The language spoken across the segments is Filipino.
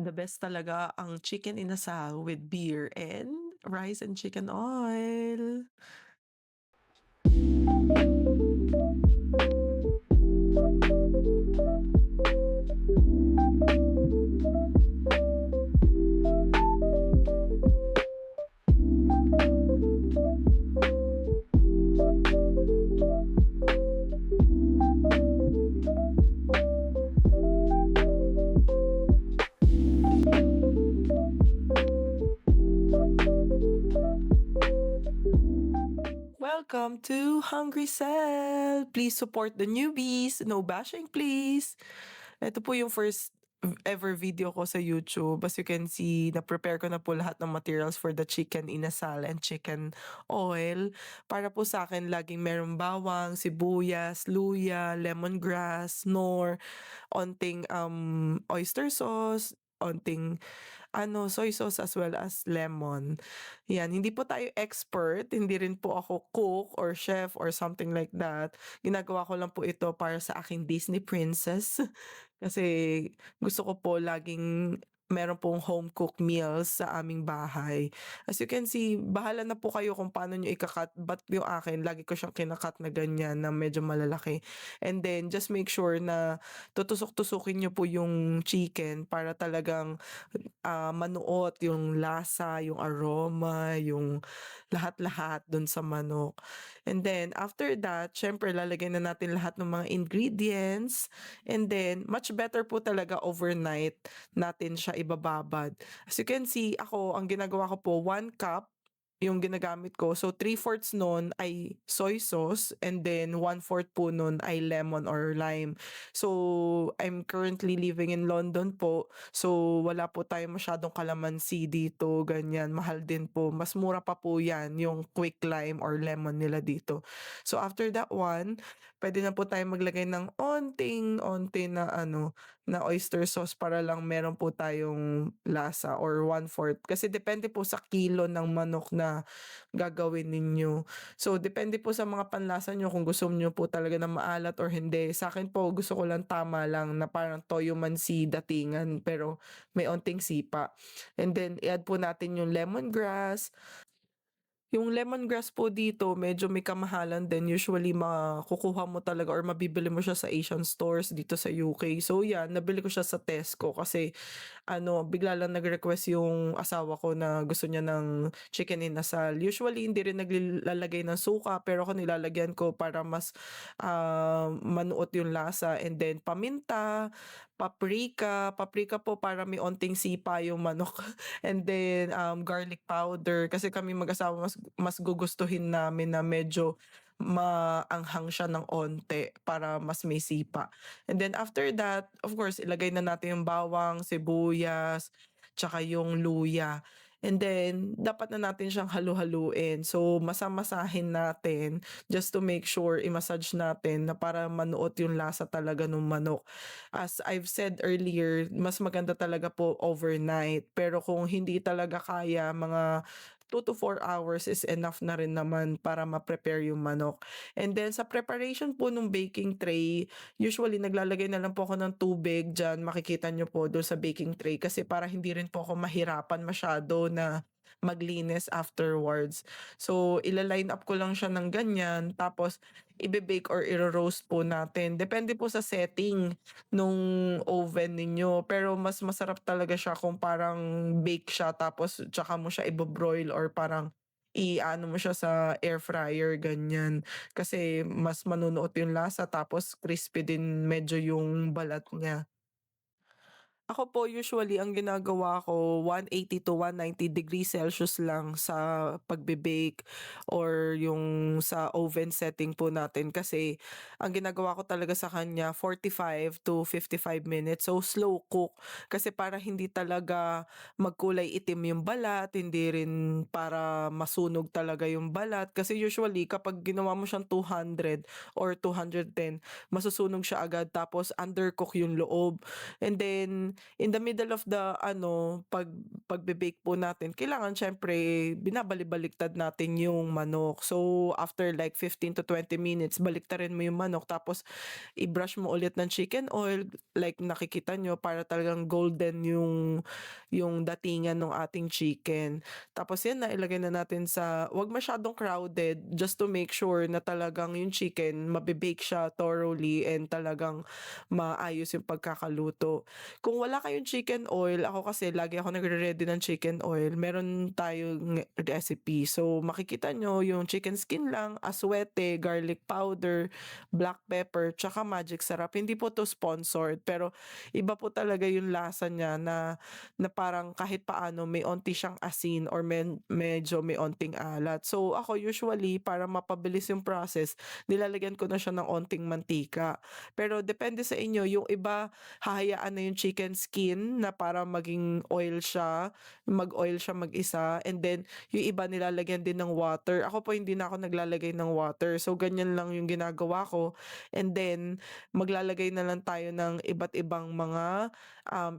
The best talaga ang chicken inasal with beer and rice and chicken oil. Welcome to Hungry Cell! Please support the newbies. No bashing, please. Ito po yung first ever video ko sa YouTube. As you can see, na-prepare ko na po lahat ng materials for the chicken inasal and chicken oil. Para po sa akin, laging merong bawang, sibuyas, luya, lemongrass, nor, onting oyster sauce, onting soy sauce as well as lemon. Yan, hindi po tayo expert, hindi rin po ako cook or chef or something like that. Ginagawa ko lang po ito para sa aking Disney princess. Kasi gusto ko po laging meron pong home cooked meals sa aming bahay. As you can see, bahala na po kayo kung paano nyo ika-cut. But yung akin, lagi ko siyang kinakat na ganyan na medyo malalaki. And then, just make sure na tutusok-tusukin nyo po yung chicken para talagang manuot yung lasa, yung aroma, yung lahat-lahat dun sa manok. And then, after that, syempre lalagyan na natin lahat ng mga ingredients. And then, much better po talaga overnight natin siya ibababad. As you can see, ako, ang ginagawa ko po, 1 cup yung ginagamit ko. So, 3/4 nun ay soy sauce and then 1/4 po nun ay lemon or lime. So, I'm currently living in London po. So, wala po tayong masyadong kalamansi dito, ganyan. Mahal din po. Mas mura pa po yan, yung quick lime or lemon nila dito. So, after that one, pwede na po tayo maglagay ng onting-onti na na oyster sauce para lang meron po tayong lasa or 1/4. Kasi depende po sa kilo ng manok na gagawin ninyo. So, depende po sa mga panlasa nyo kung gusto nyo po talaga na maalat or hindi. Sa akin po, gusto ko lang tama lang na parang toyo mansi datingan pero may onting sipa. And then, i-add po natin yung lemongrass. Yung lemongrass po dito medyo may kamahalan din, usually makukuha mo talaga or mabibili mo siya sa Asian stores dito sa UK. So yan, nabili ko siya sa Tesco kasi bigla lang nag-request yung asawa ko na gusto niya ng chicken inasal. Usually hindi rin naglalagay ng suka pero ako nilalagyan ko para mas manuot yung lasa, and then paminta, paprika po para may onting sipa yung manok. And then garlic powder kasi kami mag-asawa mas gugustuhin namin na medyo maanghang siya ng onte para mas may sipa. And then after that, of course, ilagay na natin yung bawang, sibuyas, tsaka yung luya. And then, dapat na natin siyang halu-haluin. So, masamasahin natin just to make sure i-massage natin na para manuot yung lasa talaga ng manok. As I've said earlier, mas maganda talaga po overnight. Pero kung hindi talaga kaya, mga 2 to 4 hours is enough na rin naman para ma-prepare yung manok. And then sa preparation po ng baking tray, usually naglalagay na lang po ako ng tubig dyan. Makikita nyo po doon sa baking tray kasi para hindi rin po ako mahirapan masyado na maglinis afterwards. So, ila-line up ko lang siya ng ganyan, tapos ibe-bake or iro-roast po natin. Depende po sa setting nung oven ninyo. Pero mas masarap talaga siya kung parang bake siya tapos tsaka mo siya ibo-broil or parang mo siya sa air fryer, ganyan. Kasi mas manunuot yung lasa tapos crispy din medyo yung balat niya. Ako po usually ang ginagawa ko 180 to 190 degrees Celsius lang sa pagbe-bake or yung sa oven setting po natin, kasi ang ginagawa ko talaga sa kanya 45 to 55 minutes. So slow cook kasi para hindi talaga magkulay itim yung balat, hindi rin para masunog talaga yung balat. Kasi usually kapag ginawa mo siyang 200 or 210, masusunog siya agad tapos undercook yung loob. And then in the middle of the pagbe-bake po natin kailangan siyempre binabalik-baliktad natin yung manok. So, after like 15 to 20 minutes baliktarin mo yung manok tapos i-brush mo ulit ng chicken oil like nakikita nyo para talagang golden yung datingan ng ating chicken. Tapos yan na ilagay na natin sa 'wag masyadong crowded just to make sure na talagang yung chicken mabe-bake siya thoroughly and talagang maayos yung pagkakaluto. Kung wala kayong chicken oil, ako kasi lagi ako nagre-ready ng chicken oil, meron tayong recipe. So, makikita nyo yung chicken skin lang, aswete, garlic powder, black pepper, tsaka magic sarap. Hindi po 'to sponsored, pero iba po talaga yung lasa niya na parang kahit paano may onti siyang asin or medyo may onting alat. So, ako usually para mapabilis yung process, nilalagyan ko na siya ng onting mantika. Pero depende sa inyo, yung iba hahayaan na yung chicken skin na para maging oil siya, mag-oil siya mag-isa, and then yung iba nilalagyan din ng water. Ako po hindi na ako naglalagay ng water. So ganyan lang yung ginagawa ko. And then maglalagay na lang tayo ng iba't ibang mga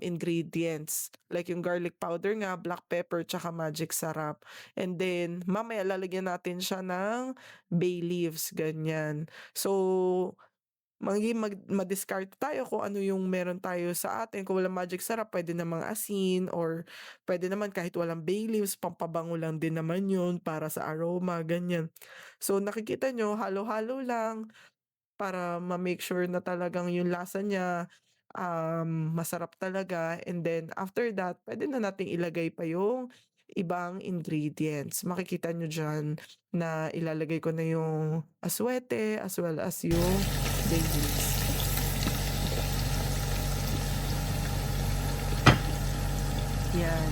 ingredients. Like yung garlic powder nga, black pepper, tsaka magic sarap. And then mamaya lalagyan natin siya ng bay leaves, ganyan. So ma-discard tayo kung ano yung meron tayo sa atin. Kung walang magic sarap, pwede namang asin or pwede naman kahit walang bay leaves, pampabango lang din naman yun para sa aroma, ganyan. So nakikita nyo, halo-halo lang para ma-make sure na talagang yung lasa niya masarap talaga. And then after that, pwede na nating ilagay pa yung ibang ingredients. Makikita nyo dyan na ilalagay ko na yung aswete as well as yung bay leaves. Yan.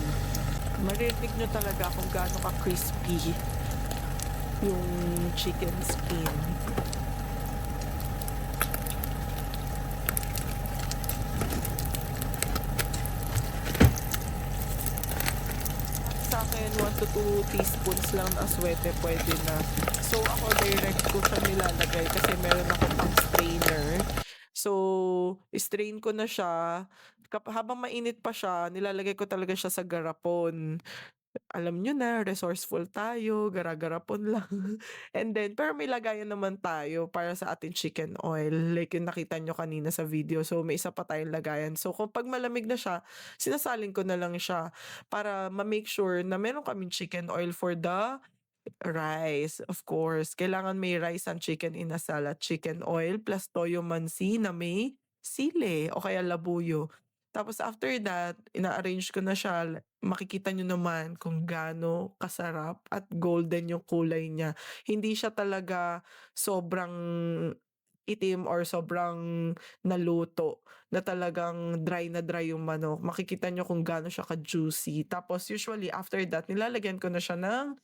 Maririnig nyo talaga kung gaano ka-crispy yung chicken skin. Sa'kin 1 to 2 teaspoons lang ng aswete puwede na. So ako direct ko siya nilalagay kasi meron akong pang strainer. So, strain ko na siya, habang mainit pa siya nilalagay ko talaga siya sa garapon. Alam niyo na, resourceful tayo, gara-garapon lang. And then pero may lagayan naman tayo para sa ating chicken oil, like yung nakita niyo kanina sa video. So, may isa pa tayong lagayan. So, kapag malamig na siya, sinasalin ko na lang siya para ma-make sure na meron kaming chicken oil for the rice. Of course, kailangan may rice and chicken inasal at chicken oil plus toyo mansi na may sili o kaya labuyo. Tapos after that, ina-arrange ko na siya. Makikita nyo naman kung gaano kasarap at golden yung kulay niya. Hindi siya talaga sobrang itim or sobrang naluto na talagang dry yung manok. Makikita nyo kung gaano siya ka-juicy. Tapos usually after that, nilalagyan ko na siya ng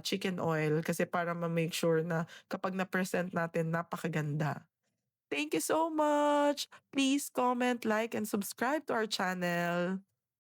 chicken oil kasi para ma-make sure na kapag na-present natin napakaganda. Thank you so much! Please comment, like, and subscribe to our channel.